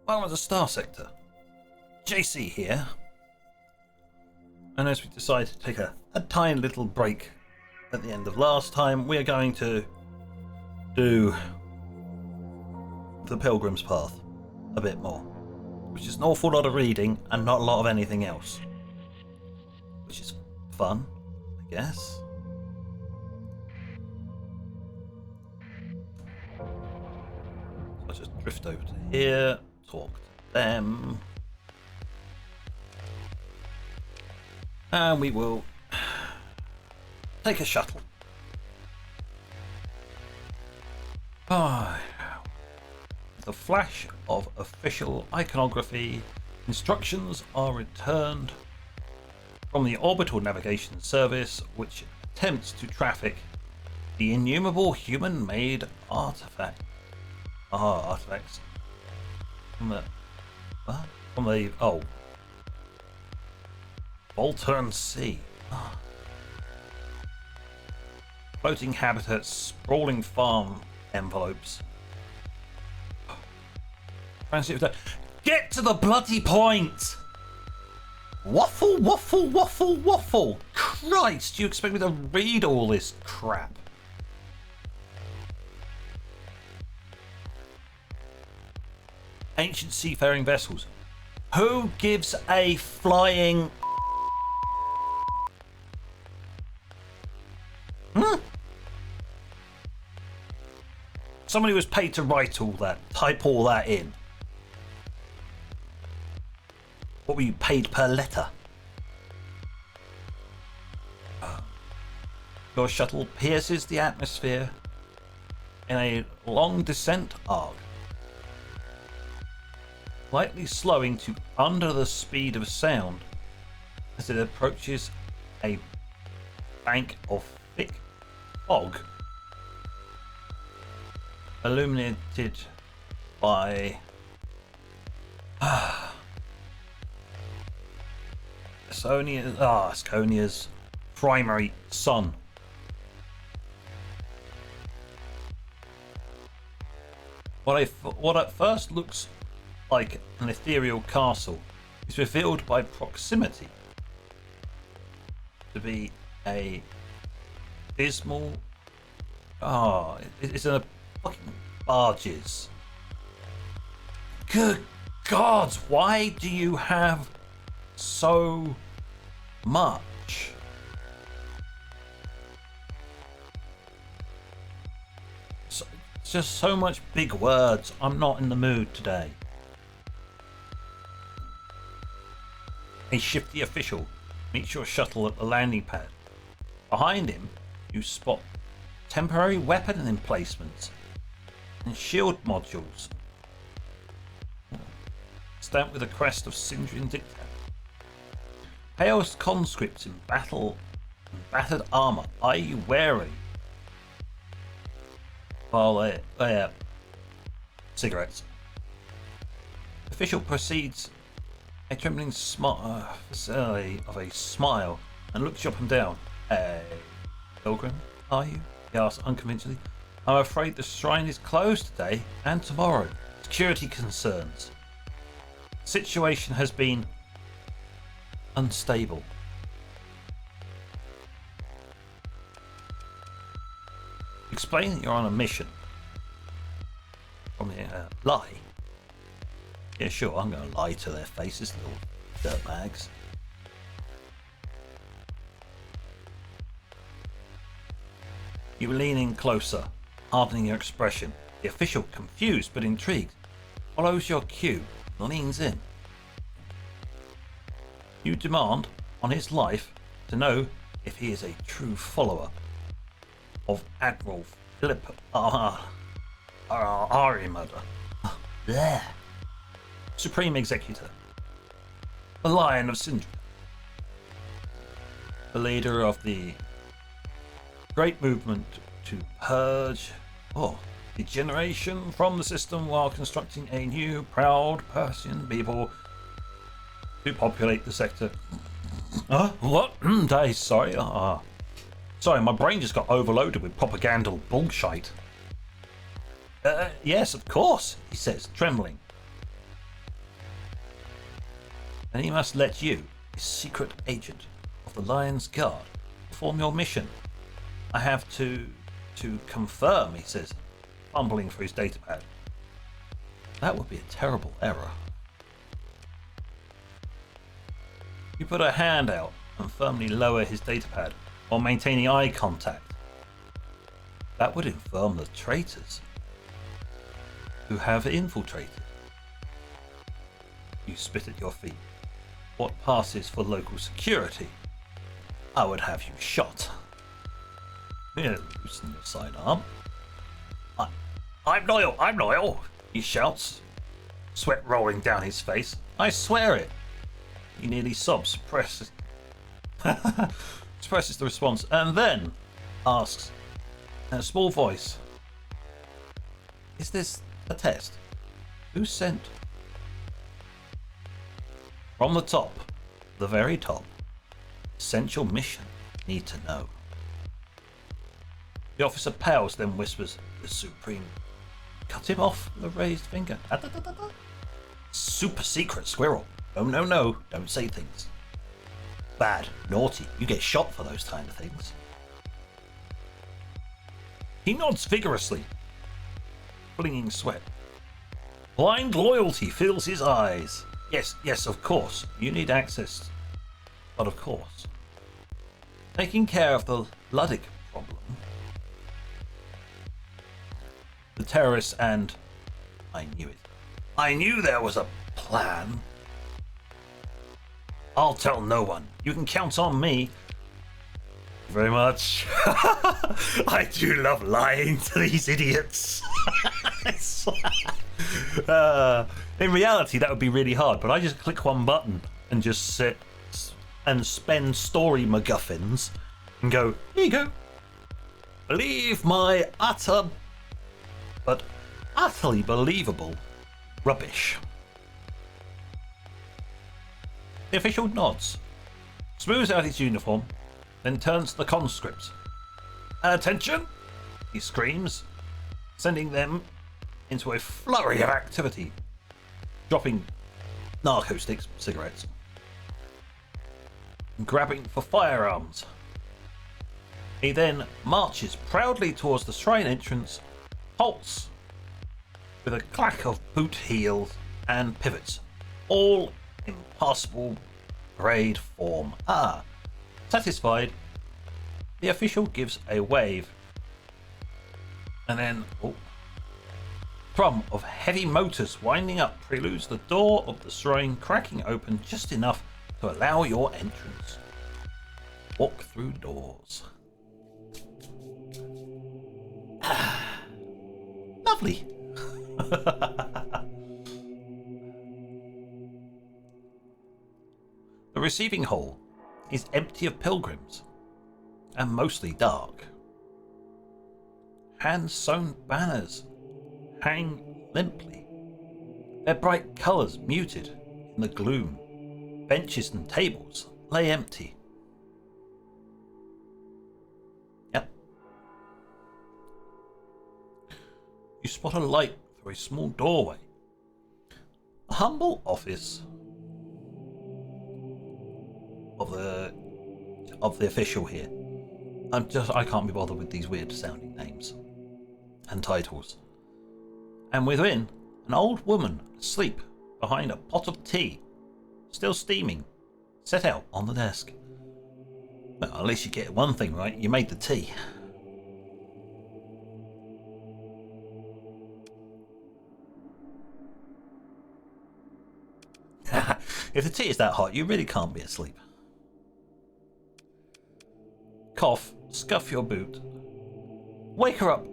Welcome to Starsector. JC here. And as we decided to take a tiny little break at the end of last time, we are going to do the Pilgrims path a bit more, which is an awful lot of reading and not a lot of anything else, which is fun, I guess. So I'll just drift over to here, talk to them, and we will take a shuttle. The flash of official iconography, instructions are returned from the orbital navigation service, which attempts to traffic the innumerable human-made artifacts from the Voltern Sea. Floating habitats, sprawling farm envelopes. Get to the bloody point! Waffle, waffle, waffle, waffle! Christ, you expect me to read all this crap? Ancient seafaring vessels. Who gives a flying... Somebody was paid to write all that, type all that in. What were you paid per letter? Your shuttle pierces the atmosphere in a long descent arc, slightly slowing to under the speed of sound as it approaches a bank of thick fog illuminated by Asconia's primary sun. What at first looks like an ethereal castle is revealed by proximity to be a dismal... it's a fucking barges. Good God, why do you have so much? Just so much big words. I'm not in the mood today. A shifty official meets your shuttle at the landing pad. Behind him, you spot temporary weapon emplacements and shield modules stamped with a crest of Syndrian dictator. Pale conscripts in battle and battered armor eye you wary while they cigarettes. Official proceeds a trembling facility of a smile and looks you up and down. Hey, Pilgrim, are you? He asks unconvincingly. I'm afraid the shrine is closed today and tomorrow. Security concerns. Situation has been unstable. Explain that you're on a mission. From the lie. Yeah, sure, I'm going to lie to their faces, little dirtbags. You lean in closer, hardening your expression. The official, confused but intrigued, follows your cue and leans in. You demand, on his life, to know if he is a true follower of Admiral Philip Arimader. There. Supreme Executor. The Lion of Syndra. The leader of the great movement to purge degeneration from the system while constructing a new, proud Persian people to populate the sector. What? Sorry. Sorry, my brain just got overloaded with propagandal bullshit. Yes, of course, he says, trembling. and he must let you, a secret agent of the Lion's Guard, perform your mission. I have to confirm, he says, fumbling for his datapad. That would be a terrible error. You put a hand out and firmly lower his datapad while maintaining eye contact. That would inform the traitors who have infiltrated. You spit at your feet. What passes for local security? I would have you shot. Yeah, loosen your sidearm. I'm loyal, he shouts, sweat rolling down his face. I swear it. He nearly sobs, suppresses the response, and then asks in a small voice, is this a test? Who sent? From the top, the very top. Essential mission. Need to know. The officer pales, then whispers, the Supreme. Cut him off with a raised finger. Super secret, squirrel. No, don't say things. Bad, naughty, you get shot for those kind of things. He nods vigorously, flinging sweat. Blind loyalty fills his eyes. Yes, of course, you need access. But of course. Taking care of the Luddic problem. The terrorists and... I knew it. I knew there was a plan. I'll tell no one. You can count on me. Very much. I do love lying to these idiots. In reality, that would be really hard, but I just click one button and just sit and spend story MacGuffins and go, here you go. Believe my utterly believable rubbish. The official nods, smooths out his uniform, then turns to the conscripts. Attention! He screams, sending them into a flurry of activity, dropping narco sticks, cigarettes, and grabbing for firearms. He then marches proudly towards the shrine entrance, halts with a clack of boot heels and pivots, all in passable parade form. Satisfied, the official gives a wave, and then thrum of heavy motors winding up preludes the door of the shrine cracking open just enough to allow your entrance. Walk through doors. Lovely. The receiving hall is empty of pilgrims and mostly dark. Hand-sewn banners hang limply, their bright colours muted in the gloom. Benches and tables lay empty. Yep. You spot a light through a small doorway. The humble office of the official here. I can't be bothered with these weird sounding names and titles. And within, an old woman asleep behind a pot of tea, still steaming, set out on the desk. Well, at least you get one thing right, you made the tea. If the tea is that hot, you really can't be asleep. Cough, scuff your boot. Wake her up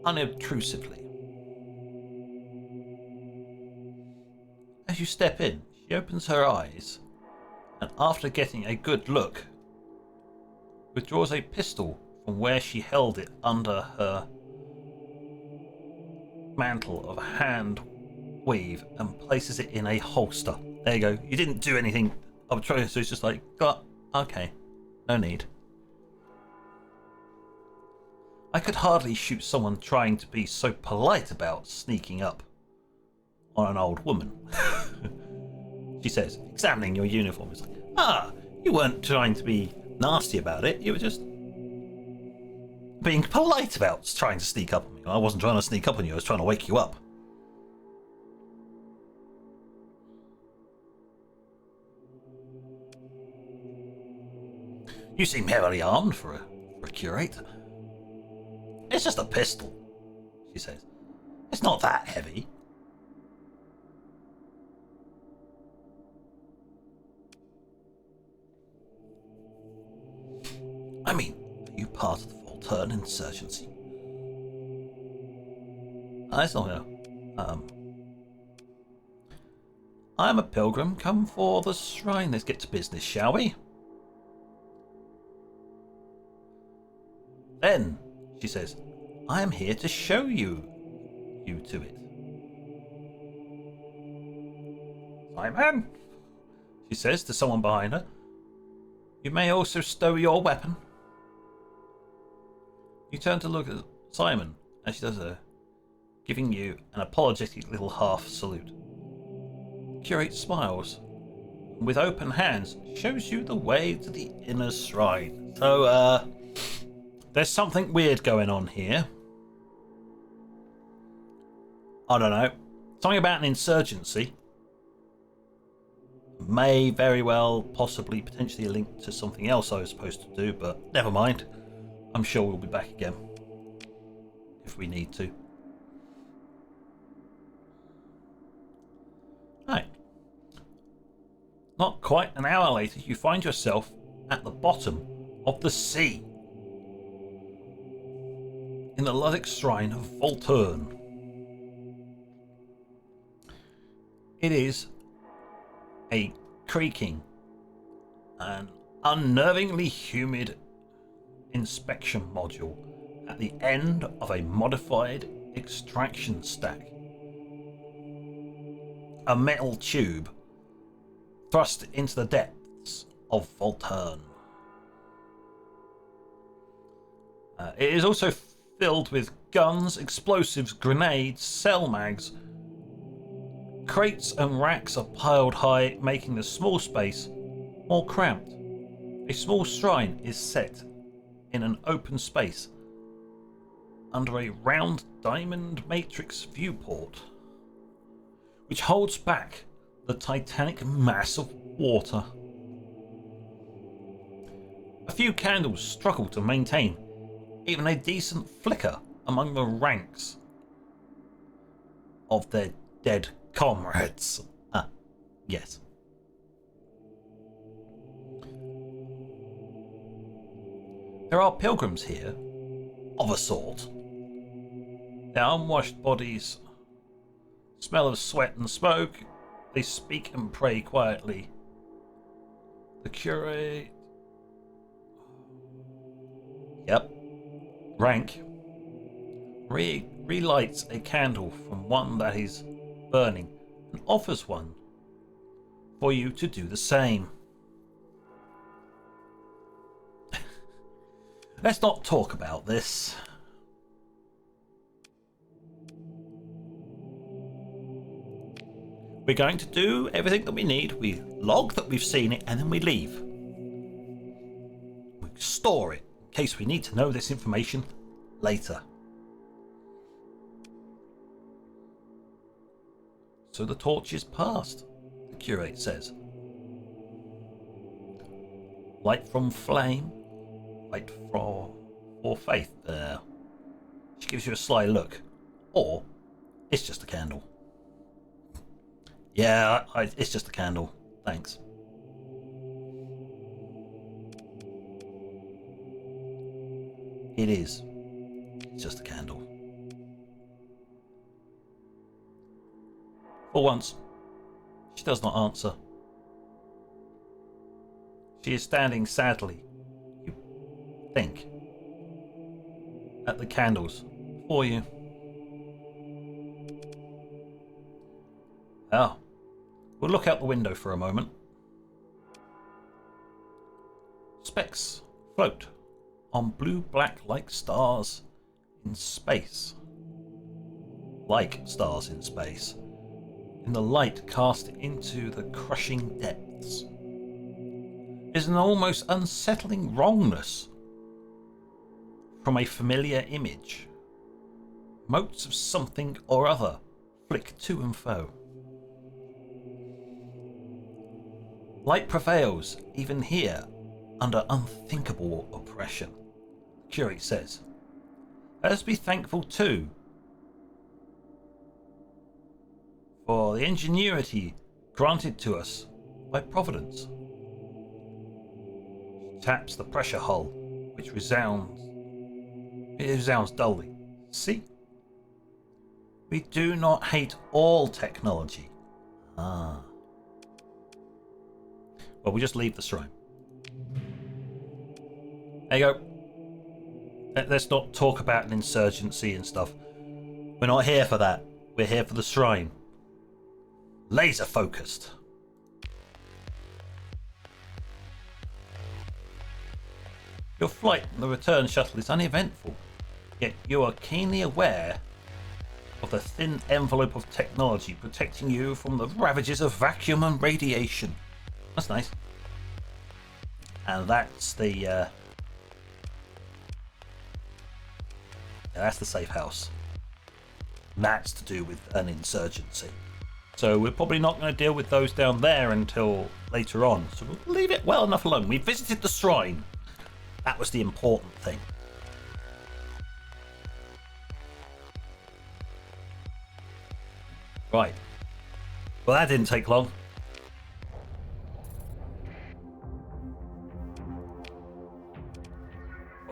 unobtrusively. As you step in, she opens her eyes and, after getting a good look, withdraws a pistol from where she held it under her mantle of hand weave and places it in a holster. There you go. You didn't do anything obtrusive, so it's just like, okay, no need. I could hardly shoot someone trying to be so polite about sneaking up on an old woman. she says, examining your uniform. It's like, ah, you weren't trying to be nasty about it. You were just being polite about trying to sneak up on me. I wasn't trying to sneak up on you. I was trying to wake you up. You seem heavily armed for a curator. It's just a pistol, she says. It's not that heavy. I mean, are you part of the Volturn insurgency? I don't know. I'm a pilgrim come for the shrine. Let's get to business, shall we? Then, she says, I am here to show you to it. Simon, she says to someone behind her, you may also stow your weapon. You turn to look at Simon as she does so, giving you an apologetic little half salute. The curate smiles and with open hands shows you the way to the inner shrine. So, there's something weird going on here. I don't know. Something about an insurgency. May very well, possibly, potentially link to something else I was supposed to do, but never mind. I'm sure we'll be back again. If we need to. Right. Not quite an hour later, you find yourself at the bottom of the sea. In the Luddic Shrine of Volturn. It is a creaking and unnervingly humid inspection module at the end of a modified extraction stack. A metal tube thrust into the depths of Volturn. It is also filled with guns, explosives, grenades, cell mags. Crates and racks are piled high, making the small space more cramped. A small shrine is set in an open space under a round diamond matrix viewport, which holds back the titanic mass of water. A few candles struggle to maintain even a decent flicker among the ranks of their dead comrades. Yes. There are pilgrims here, of a sort. Their unwashed bodies smell of sweat and smoke. They speak and pray quietly. The curate... Yep. Rank. Relights a candle from one that is burning and offers one for you to do the same. Let's not talk about this. We're going to do everything that we need. We log that we've seen it and then we leave. We store it in case we need to know this information later. So the torch is passed, the curate says. Light from flame, light for faith. She gives you a sly look. Or, it's just a candle. Yeah, it's just a candle. Thanks. It is. It's just a candle. For once, she does not answer. She is standing sadly, you think, at the candles before you. Oh, we'll look out the window for a moment. Specks float on blue-black like stars in space. Like stars in space. in the light cast into the crushing depths is an almost unsettling wrongness from a familiar image. Motes of something or other flick to and fro. Light prevails even here under unthinkable oppression, Curate says. Let us be thankful too for the ingenuity granted to us by Providence. She taps the pressure hull, which resounds dully. See? We do not hate all technology. Ah. Well, we just leave the shrine. There you go. Let's not talk about an insurgency and stuff. We're not here for that. We're here for the shrine. Laser focused. Your flight on the return shuttle is uneventful, yet you are keenly aware of the thin envelope of technology protecting you from the ravages of vacuum and radiation. That's nice. And that's the that's the safe house. That's to do with an insurgency. So we're probably not going to deal with those down there until later on. So we'll leave it well enough alone. We visited the shrine. That was the important thing. Right. Well, that didn't take long.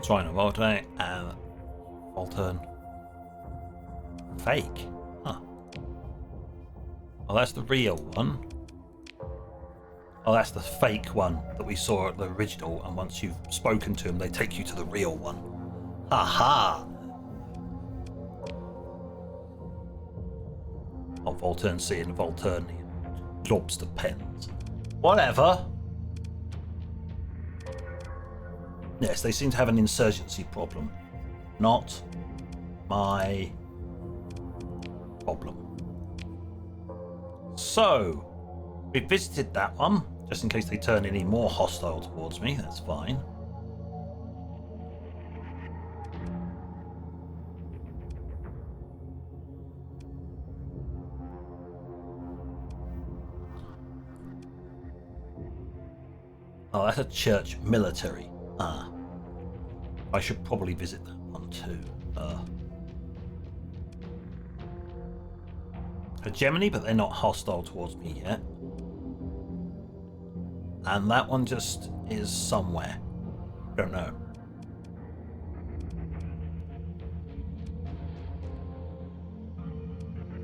Shrine of Voltaire and Volturn. Fake. Huh. Oh, that's the real one. Oh, that's the fake one that we saw at the original, and once you've spoken to them, they take you to the real one. Ha ha! Oh, Volturn Sea and Volturnian lobster pens. Whatever. Yes, they seem to have an insurgency problem. Not my problem. So, we visited that one, just in case they turn any more hostile towards me. That's fine. Oh, that's a church military. Ah. I should probably visit that one too. Hegemony, but they're not hostile towards me yet. And that one just is somewhere. Don't know.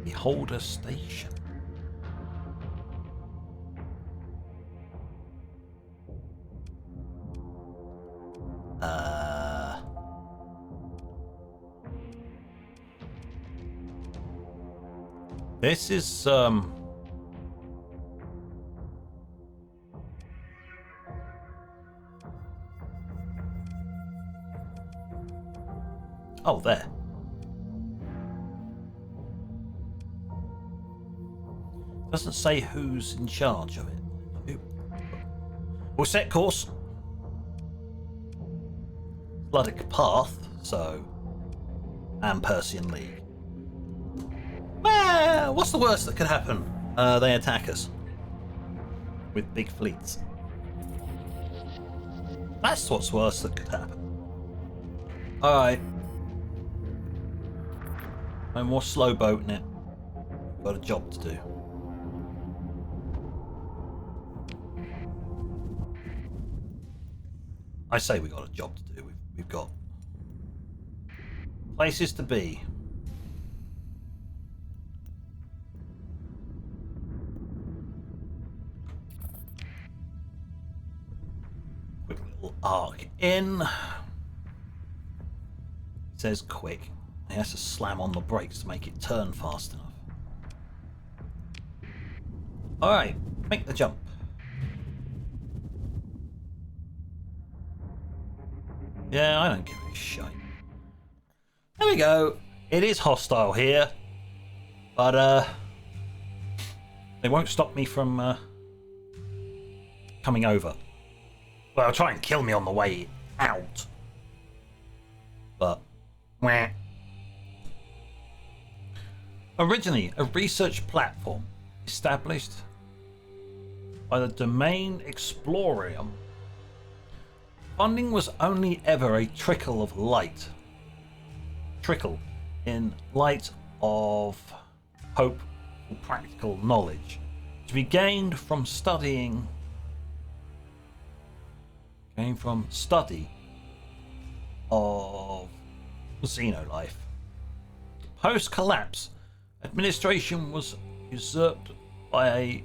Beholder Station. This is oh, there. Doesn't say who's in charge of it. We'll set course. Luddic Path, so, and Persian League. Well, what's the worst that could happen? They attack us with big fleets. That's what's worse that could happen. Alright. No more slow boating it. Got a job to do. I say we got a job to do. We've got places to be. Quick little arc in. It says quick. He has to slam on the brakes to make it turn fast enough. Alright, make the jump. Yeah, I don't give a shite. There we go. It is hostile here. But, They won't stop me from coming over. Well, they'll try and kill me on the way out. But, meh. Originally a research platform established by the Domain Explorium, funding was only ever a trickle of light. Trickle in light of hope for practical knowledge to be gained from study of xenolife. Post-collapse, administration was usurped by a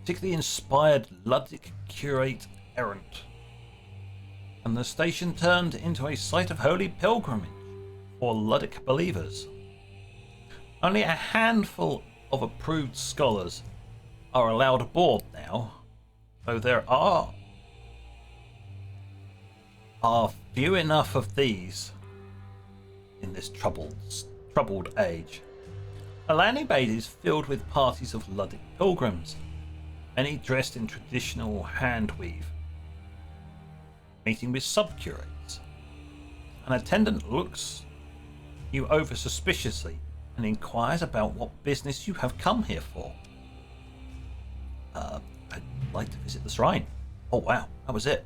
particularly inspired Luddic curate errant, and the station turned into a site of holy pilgrimage for Luddic believers. Only a handful of approved scholars are allowed aboard now, though there are few enough of these in this troubled age. A landing bay is filled with parties of Luddic pilgrims, many dressed in traditional handweave, meeting with subcurates. An attendant looks you over suspiciously and inquires about what business you have come here for. I'd like to visit the shrine. Oh wow, that was it.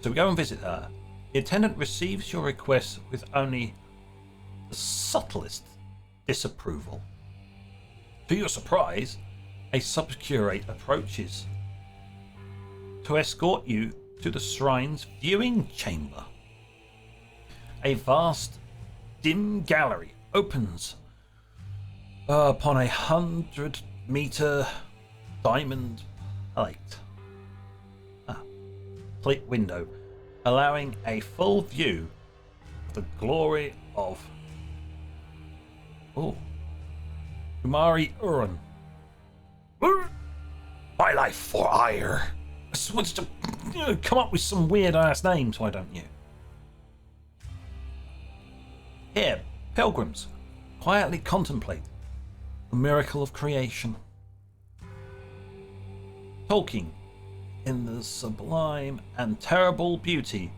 So we go and visit her. The attendant receives your request with only the subtlest disapproval. To your surprise, a subcurate approaches to escort you to the shrine's viewing chamber. A vast, dim gallery opens upon 100-meter diamond plate window, allowing a full view of the glory of Kumari Uran. My life for ire. Someone to come up with some weird ass names, why don't you? Here, pilgrims quietly contemplate the miracle of creation, talking in the sublime and terrible beauty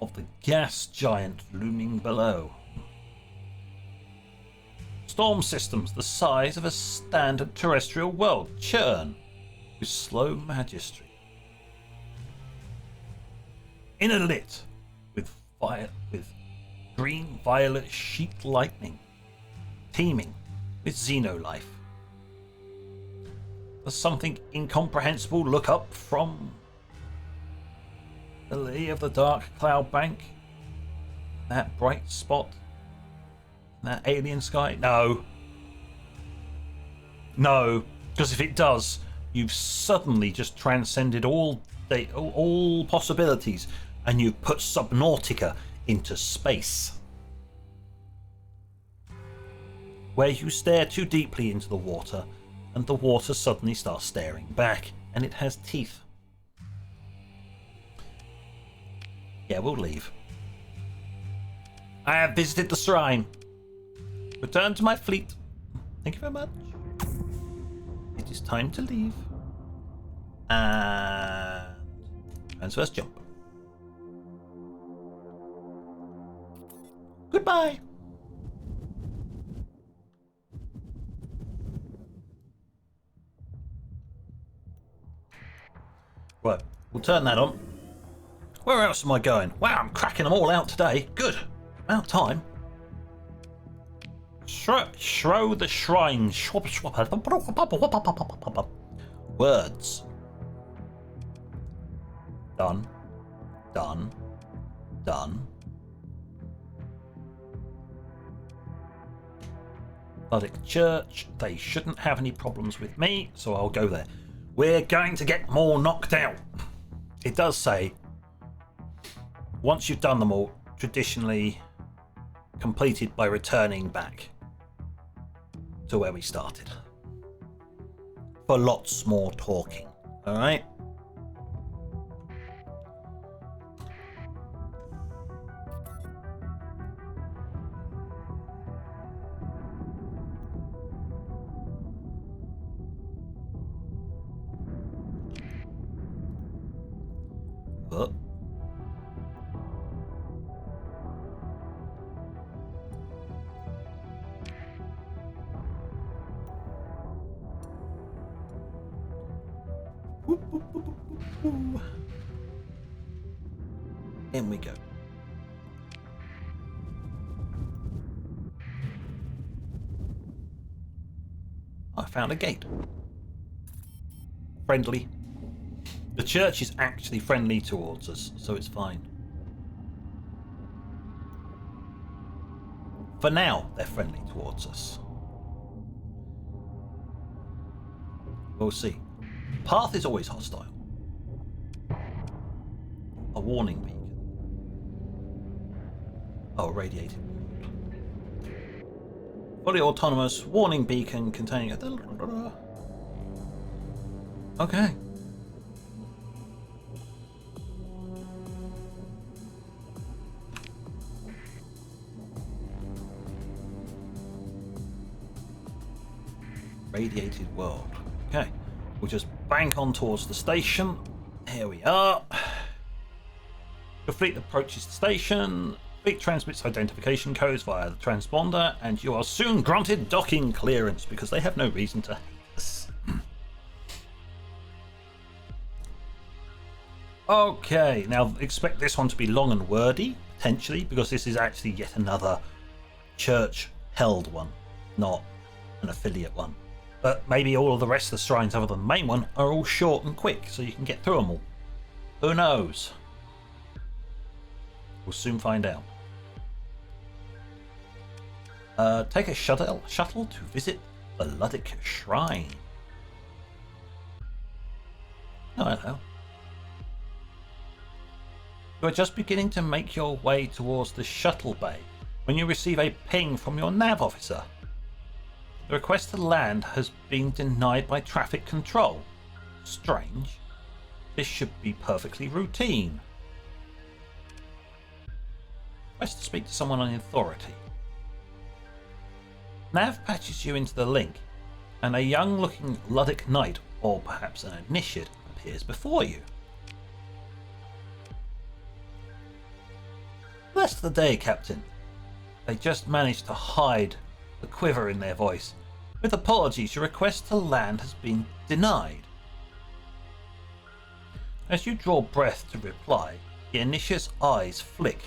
of the gas giant looming below. Storm systems the size of a standard terrestrial world churn with slow majesty. Inner lit with green-violet sheet lightning, teeming with xenolife. Does something incomprehensible look up from the lee of the dark cloud bank? That bright spot? That alien sky? No. No, because if it does, you've suddenly just transcended all possibilities and you've put Subnautica into space, where you stare too deeply into the water and the water suddenly starts staring back, and it has teeth. Yeah, we'll leave. I have visited the shrine. Return to my fleet. Thank you very much. It is time to leave. And transverse jump. Goodbye. Right, we'll turn that on. Where else am I going? Wow, I'm cracking them all out today. Good. About time. Shrow the shrine. Words. Done. Done. Done. Luddic Church. They shouldn't have any problems with me, so I'll go there. We're going to get more knocked out. It does say, once you've done them all, traditionally completed by returning back to where we started. For lots more talking. Alright? In we go. I found a gate. Friendly. The church is actually friendly towards us, so it's fine. For now, they're friendly towards us. We'll see. Path is always hostile. A warning beacon. Oh, radiated world. Fully autonomous warning beacon containing a... Okay. Radiated world. Okay. We'll just bank on towards the station. Here we are. The fleet approaches the station. Fleet transmits identification codes via the transponder, and you are soon granted docking clearance because they have no reason to hate us. Okay, now expect this one to be long and wordy, potentially, because this is actually yet another church-held one, not an affiliate one. But maybe all of the rest of the shrines other than the main one are all short and quick, so you can get through them all. Who knows? We'll soon find out. Take a shuttle to visit the Luddic Shrine. Oh, hello. You are just beginning to make your way towards the shuttle bay when you receive a ping from your nav officer. The request to land has been denied by traffic control. Strange. This should be perfectly routine. Request to speak to someone on authority. Nav patches you into the link, and a young-looking Luddic knight, or perhaps an initiate, appears before you. Bless the day, Captain. They just managed to hide the quiver in their voice. With apologies, your request to land has been denied. As you draw breath to reply, the initiate's eyes flick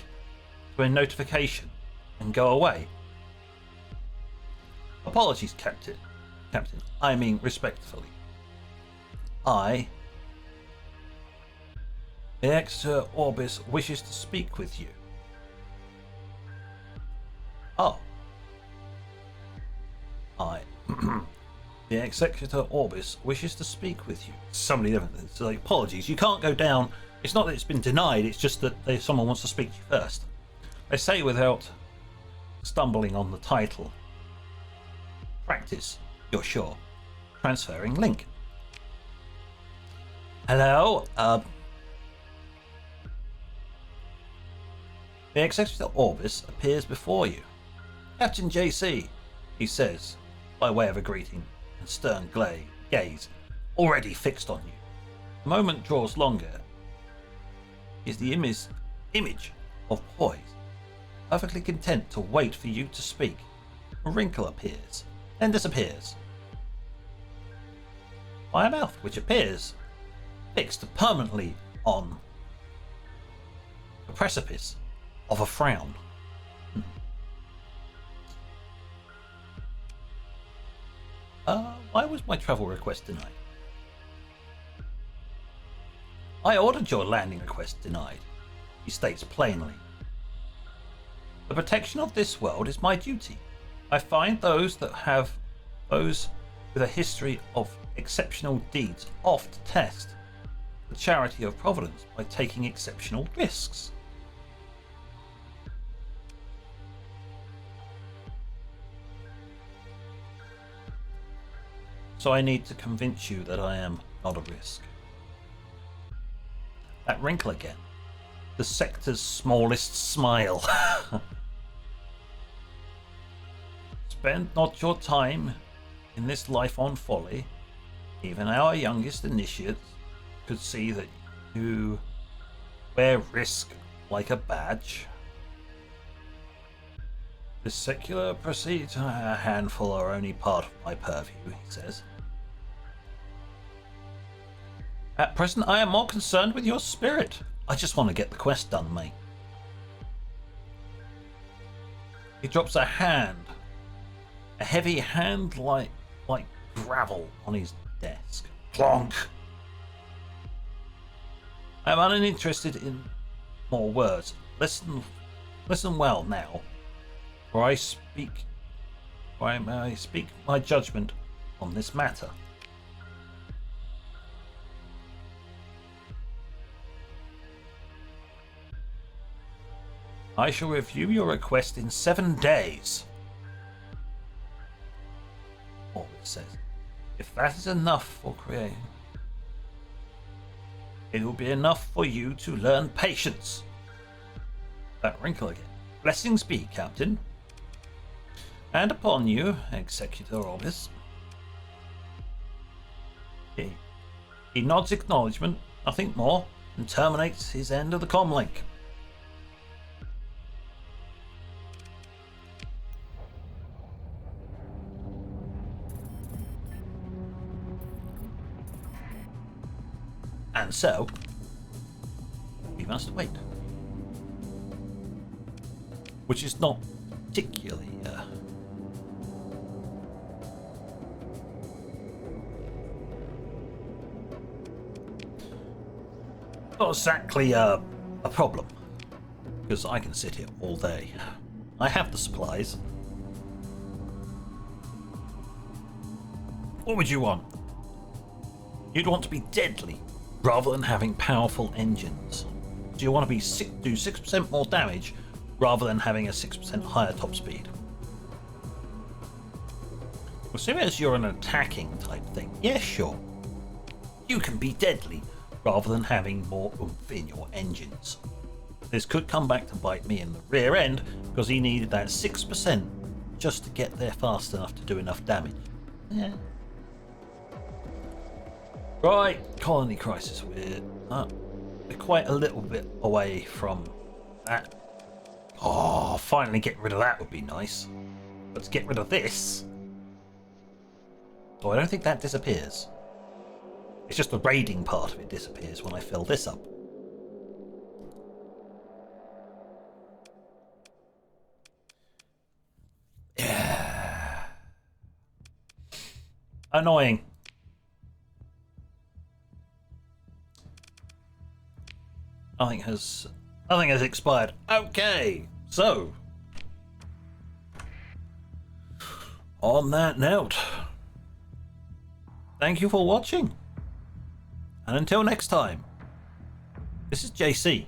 to a notification and go away. Apologies, Captain. I mean respectfully. The Exeter Orbis wishes to speak with you. Oh. The Executor Orbis wishes to speak with you. Somebody different. So, apologies. You can't go down. It's not that it's been denied. It's just that someone wants to speak to you first. They say without stumbling on the title. Practice. You're sure. Transferring link. Hello. The Executor Orbis appears before you. Captain JC, he says, by way of a greeting, and stern gaze, already fixed on you. The moment draws longer. Is the image of poise, perfectly content to wait for you to speak. A wrinkle appears, then disappears. By a mouth which appears fixed permanently on the precipice of a frown. Why was my travel request denied? I ordered your landing request denied, he states plainly. The protection of this world is my duty. I find those with a history of exceptional deeds oft test the charity of Providence by taking exceptional risks. So I need to convince you that I am not a risk. That wrinkle again. The sector's smallest smile. Spend not your time in this life on folly. Even our youngest initiates could see that you wear risk like a badge. The secular proceeds, a handful are only part of my purview, he says. At present, I am more concerned with your spirit. I just want to get the quest done, mate. He drops a hand. A heavy hand like gravel on his desk. Plonk! I am uninterested in more words. Listen well now, for I speak my judgment on this matter. I shall review your request in 7 days. Or it says, if that is enough for creating, it will be enough for you to learn patience. That wrinkle again. Blessings be, Captain. And upon you, Executor Orbis. He nods acknowledgement, nothing more, and terminates his end of the comlink. And so, we must wait. Which is not particularly... not exactly a problem. Because I can sit here all day. I have the supplies. What would you want? You'd want to be deadly, rather than having powerful engines. Do you want to do 6% more damage rather than having a 6% higher top speed? Assuming as you're an attacking type thing, yeah, sure. You can be deadly rather than having more oomph in your engines. This could come back to bite me in the rear end because he needed that 6% just to get there fast enough to do enough damage. Yeah. Right, colony crisis. We're quite a little bit away from that. Oh, finally getting rid of that would be nice. But to get rid of this... oh, I don't think that disappears. It's just the raiding part of it disappears when I fill this up. Yeah. Annoying. Nothing has expired. Okay, so on that note, thank you for watching, and until next time, this is JC.